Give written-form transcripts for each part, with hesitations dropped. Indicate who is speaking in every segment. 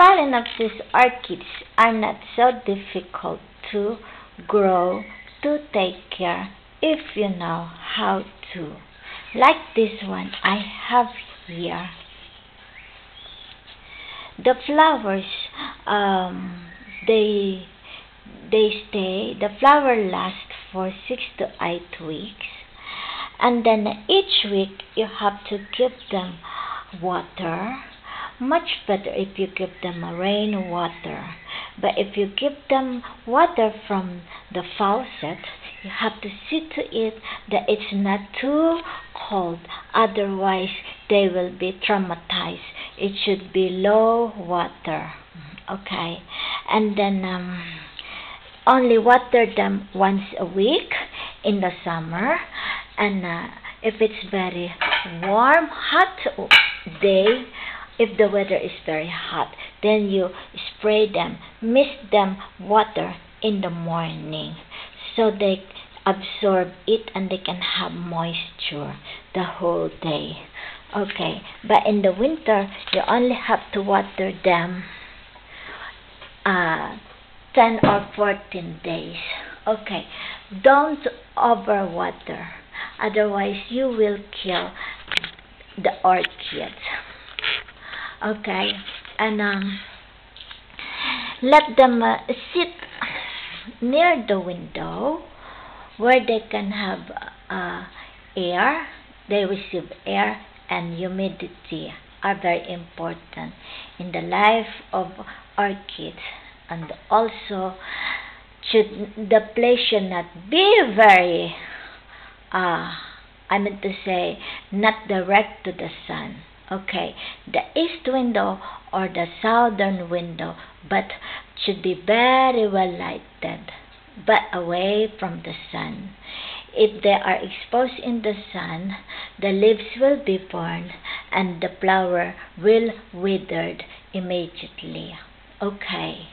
Speaker 1: Phalaenopsis orchids are not so difficult to grow, to take care, if you know how to. Like this one I have here. The flowers, they the flower lasts for 6 to 8 weeks, and then each week you have to give them water. Much better if you give them rainwater, but if you give them water from the faucet, you have to see to it that it's not too cold, otherwise they will be traumatized. It should be low water, okay? And then only water them once a week in the summer, and if it's very warm, hot day, if the weather is very hot, then you spray them, mist them water in the morning, so they absorb it and they can have moisture the whole day. Okay, but in the winter, you only have to water them 10 or 14 days. Okay, don't overwater, otherwise you will kill the orchids. Okay, and let them sit near the window where they can have air. They receive air, and humidity are very important in the life of orchids. And also, the place should not be very, I meant to say, not direct to the sun. Okay, the east window or the southern window, but should be very well lighted, but away from the sun. If they are exposed in the sun, the leaves will be burned and the flower will withered immediately. Okay,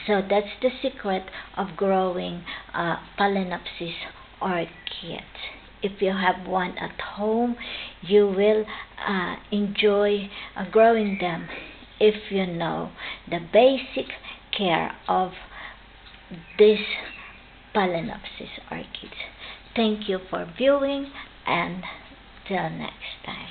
Speaker 1: so that's the secret of growing Phalaenopsis orchids. If you have one at home, you will enjoy growing them if you know the basic care of this Phalaenopsis orchids. Thank you for viewing, and till next time.